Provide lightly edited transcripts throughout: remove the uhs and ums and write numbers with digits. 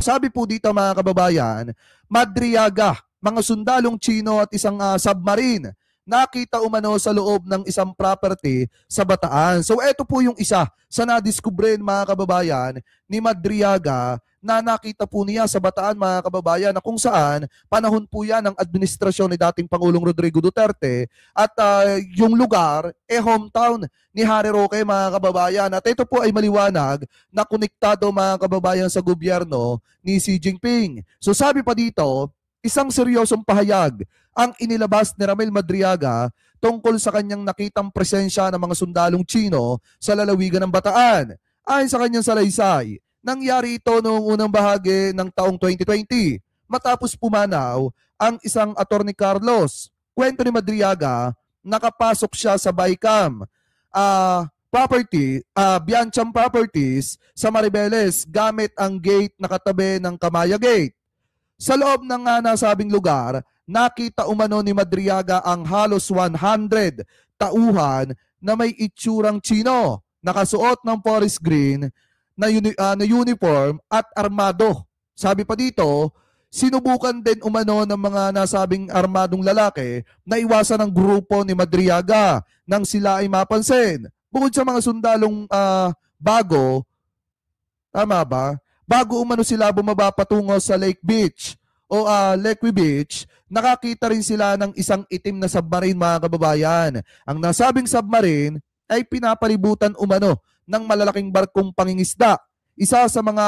Sabi po dito mga kababayan, Madriaga, mga sundalong Chino at isang submarine nakita umano sa loob ng isang property sa Bataan. So ito po yung isa sa nadiskubre mga kababayan ni Madriaga na nakita po niya sa Bataan mga kababayan, na kung saan panahon po yan ng administrasyon ni dating Pangulong Rodrigo Duterte at yung lugar hometown ni Harry Roque mga kababayan. At ito po ay maliwanag na konektado mga kababayan sa gobyerno ni Xi Jinping. So sabi pa dito, isang seryosong pahayag ang inilabas ni Ramil Madriaga tungkol sa kanyang nakitang presensya ng mga sundalong Chino sa lalawigan ng Bataan. Ayon sa kanyang salaysay, nangyari ito noong unang bahagi ng taong 2020 matapos pumanaw ang isang Attorney Carlos. Kwento ni Madriaga, nakapasok siya sa Baicam Biancham Properties sa Maribeles gamit ang gate na katabi ng Kamaya Gate. Sa loob ng nasabing lugar, nakita umano ni Madriaga ang halos 100 tauhan na may itsurang Chino, nakasuot ng forest green na uniform at armado. Sabi pa dito, sinubukan din umano ng mga nasabing armadong lalaki na iwasan ang grupo ni Madriaga nang sila ay mapansin. Bukod sa mga sundalong bago, tama ba? Bago umano sila bumaba patungo sa Lake Beach o Leque Beach, nakakita rin sila ng isang itim na submarine mga kababayan. Ang nasabing submarine ay pinapalibutan umano ng malalaking barkong pangingisda. Isa sa mga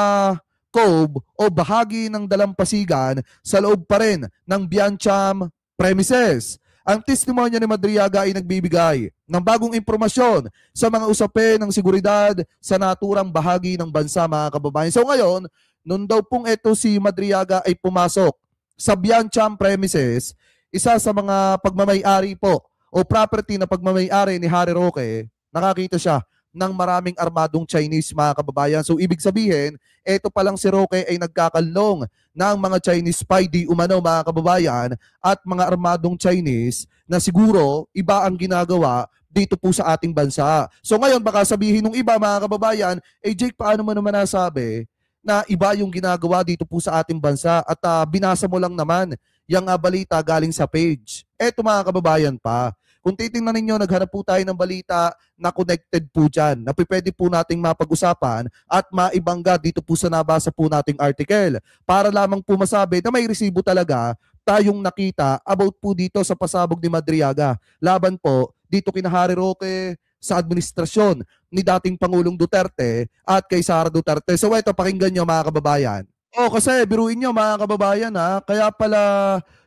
cove o bahagi ng dalampasigan sa loob pa rin ng Biancham premises. Ang testimonya ni Madriaga ay nagbibigay ng bagong impormasyon sa mga usapin ng seguridad sa naturang bahagi ng bansa mga kababayan. So ngayon, nung daw pong ito si Madriaga ay pumasok sa Biancham premises, isa sa mga pagmamay-ari po o property na pagmamay-ari ni Harry Roque, nakakita siya ng maraming armadong Chinese mga kababayan. So ibig sabihin, ito palang si Roque ay nagkakalong ng mga Chinese spy di umano mga kababayan at mga armadong Chinese na siguro iba ang ginagawa dito po sa ating bansa. So ngayon baka sabihin ng iba mga kababayan, Jake, paano mo naman nasabi na iba yung ginagawa dito po sa ating bansa at binasa mo lang naman yung balita galing sa page. Eto mga kababayan pa, kung titingnan ninyo, naghanap po tayo ng balita na connected po dyan, na pwede po nating mapag-usapan at maibangga dito po sa nabasa po nating article para lamang po masabi na may resibo talaga tayong nakita about po dito sa pasabog ni Madriaga. Laban po dito kina Harry Roque sa administrasyon ni dating Pangulong Duterte at kay Sara Duterte. So ito, pakinggan nyo mga kababayan. Kasi biruin nyo mga kababayan kaya pala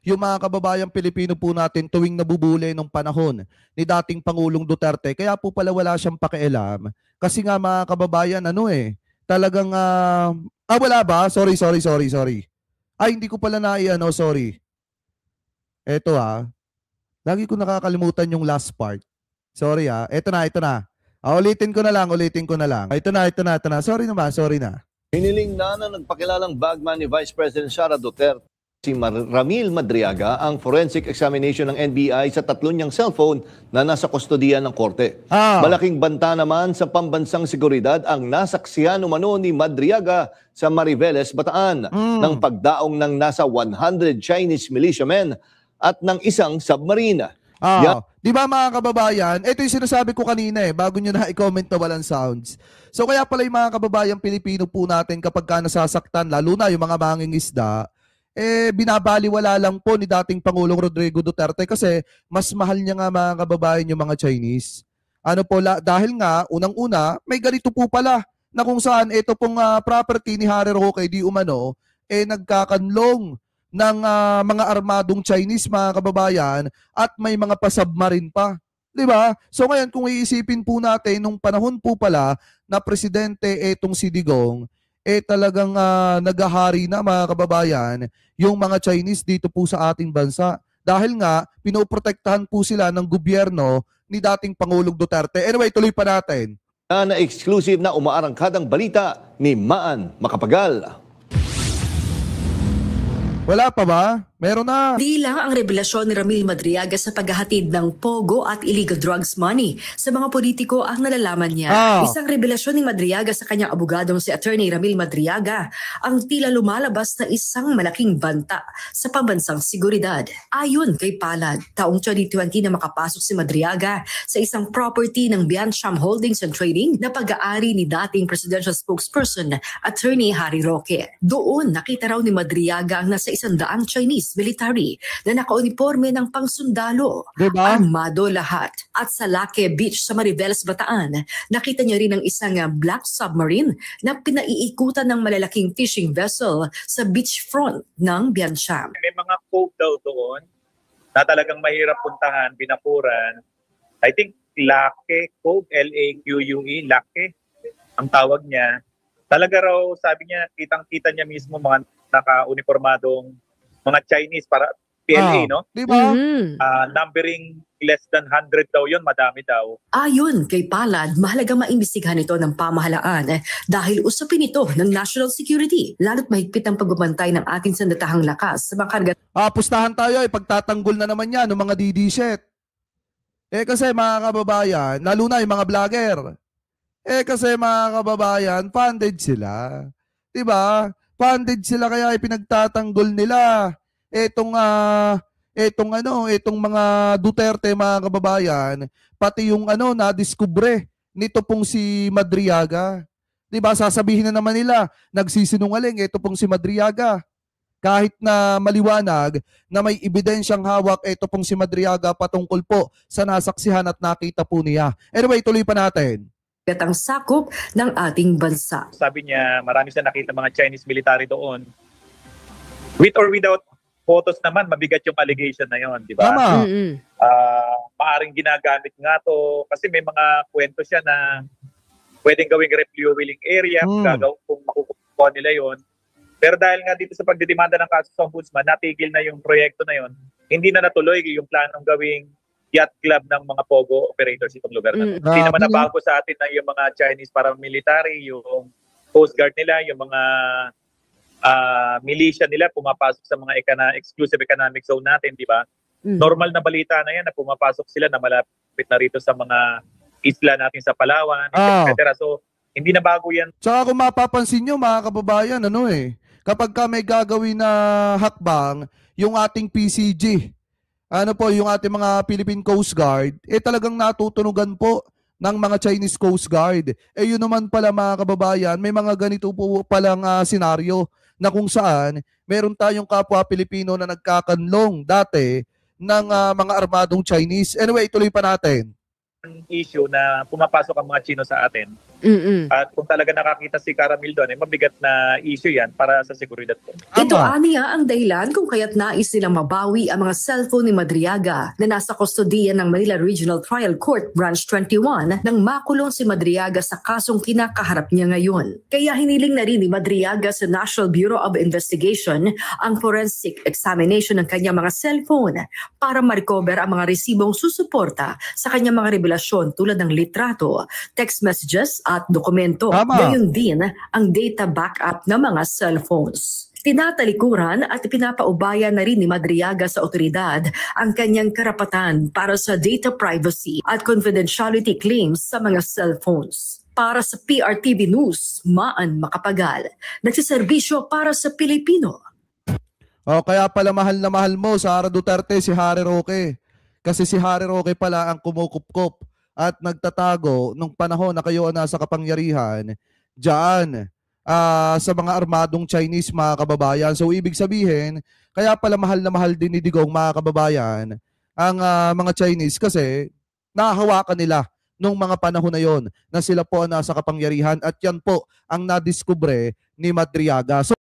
yung mga kababayang Pilipino po natin tuwing nabubuli nung panahon ni dating Pangulong Duterte, kaya po pala wala siyang pakialam. Kasi nga mga kababayan, talagang, wala ba? Sorry. Ay, hindi ko pala sorry. Eto lagi ko nakakalimutan yung last part. Sorry eto na. Ulitin ko na lang. Ito na. Sorry na. Hiniling na nagpakilalang bagman ni Vice President Sara Duterte, si Ramil Madriaga, ang forensic examination ng NBI sa 3 niyang cellphone na nasa kustodiya ng korte. Malaking banta naman sa pambansang seguridad ang nasaksihan umano ni Madriaga sa Mariveles, Bataan ng pagdaong ng nasa 100 Chinese militiamen at ng isang submarine. Di ba mga kababayan, ito yung sinasabi ko kanina bago nyo na i-comment na walang sounds. So kaya pala yung mga kababayan Pilipino po natin kapag ka nasasaktan, lalo na yung mga mangingisda, binabaliwala lang po ni dating Pangulong Rodrigo Duterte kasi mas mahal niya nga mga kababayan yung mga Chinese. Dahil nga, unang-una, may ganito po pala na kung saan ito pong property ni Harry Roque di umano, nagkakanlong ng mga armadong Chinese mga kababayan at may mga pasubmarine pa. Diba? So ngayon kung iisipin po natin nung panahon po pala na presidente etong si Digong, talagang naghahari na mga kababayan yung mga Chinese dito po sa ating bansa. Dahil nga pinoprotektahan po sila ng gobyerno ni dating Pangulong Duterte. Anyway, tuloy pa natin. Na exclusive na umaarangkadang balita ni Maan Macapagal. Wala pa ba? Meron na. Di lang ang revelasyon ni Ramil Madriaga sa paghahatid ng pogo at illegal drugs money sa mga politiko ang nalalaman niya. Isang revelasyon ni Madriaga sa kanyang abogadong si Attorney Ramil Madriaga ang tila lumalabas na isang malaking banta sa pambansang seguridad. Ayon kay Palad, taong 2020 na makapasok si Madriaga sa isang property ng Biancham Holdings and Trading na pag-aari ni dating presidential spokesperson Attorney Harry Roque. Doon nakita raw ni Madriaga ang nasa 100 Chinese military na nakauniforme ng pangsundalo. Diba? Armado lahat. At sa Laque Beach sa Mariveles, Bataan, nakita niya rin ang isang black submarine na pinaiikutan ng malalaking fishing vessel sa beachfront ng Biancham. May mga cove daw doon na talagang mahirap puntahan, binakuran. I think Laque Cove, L-A-Q-U-E, Laque, ang tawag niya. Talaga raw, sabi niya, kitang-kita niya mismo mga naka-uniformadong mga Chinese para PLA, no? Diba? Numbering less than 100 daw yun, madami daw. Ayon kay Palad, mahalaga maimbestigahan ito ng pamahalaan dahil usapin ito ng national security, lalo't mahigpit ang pagbabantay ng ating sandatahang lakas sa mga karga. Pustahan tayo, pagtatanggol na naman yan ng mga DD-shit. Kasi mga kababayan, lalo na yung mga vlogger. Kasi mga kababayan, funded sila. Diba? Funded sila kaya ipinagtatanggol nila etong mga Duterte, mga kababayan, pati yung na-discover nito pong si Madriaga. 'Di ba? Sasabihin na naman nila, nagsisinungaling ito pong si Madriaga. Kahit na maliwanag na may ebidensyang hawak ito pong si Madriaga patungkol po sa nasaksihan at nakita po niya. Anyway, tuloy pa natin. At ang sakop ng ating bansa. Sabi niya, marami siya nakita mga Chinese military doon. With or without photos naman, mabigat yung allegation na yon, di ba? Tama. Maaring ginagamit nga to kasi may mga kwento siya na pwedeng gawing refueling area kung makukuha nila yon. Pero dahil nga dito sa pagdidemanda ng kaso sa ombudsman, natigil na yung proyekto na yon. Hindi na natuloy yung planong gawing yacht club ng mga pogo operators itong lugar na ito. Hindi naman nabago sa atin na yung mga Chinese paramilitary, yung Coast Guard nila, yung mga militia nila pumapasok sa mga exclusive economic zone natin, di ba? Normal na balita na yan na pumapasok sila na malapit na rito sa mga isla natin sa Palawan, etc. So, hindi na bago yan. Tsaka kung mapapansin nyo, mga kababayan, kapag ka may gagawin na hakbang, yung ating PCG, yung ating mga Philippine Coast Guard, talagang natutunugan po ng mga Chinese Coast Guard. Yun naman pala, mga kababayan, may mga ganito po palang senaryo na kung saan meron tayong kapwa Pilipino na nagkakanlong dati ng mga armadong Chinese. Anyway, ituloy pa natin. Issue na pumapasok ang mga Chino sa atin. At kung talaga nakakita si Caramil doon, mabigat na issue yan para sa seguridad po. Ito aniya ang dahilan kung kaya't nais nilang mabawi ang mga cellphone ni Madriaga na nasa kustodiya ng Manila Regional Trial Court Branch 21 nang makulong si Madriaga sa kasong kinakaharap niya ngayon. Kaya hiniling na rin ni Madriaga sa National Bureau of Investigation ang forensic examination ng kanyang mga cellphone para ma-recover ang mga resibong susuporta sa kanyang mga revelasyon tulad ng litrato, text messages at dokumento. Gayon din ang data backup ng mga cellphones. Tinatalikuran at pinapaubaya na rin ni Madriaga sa otoridad ang kanyang karapatan para sa data privacy at confidentiality claims sa mga cellphones. Para sa PRTV News, Maan Macapagal, nagsiservisyo para sa Pilipino. Kaya pala mahal na mahal mo sa Sara Duterte si Harry Roque. Kasi si Harry Roque pala ang kumukupkop at nagtatago nung panahon na kayo nasa kapangyarihan dyan sa mga armadong Chinese, mga kababayan. So ibig sabihin, kaya pala mahal na mahal din ni Digong, mga kababayan, ang mga Chinese kasi nahahawakan nila nung mga panahon na yon na sila po nasa kapangyarihan at yan po ang nadiskubre ni Madriaga. So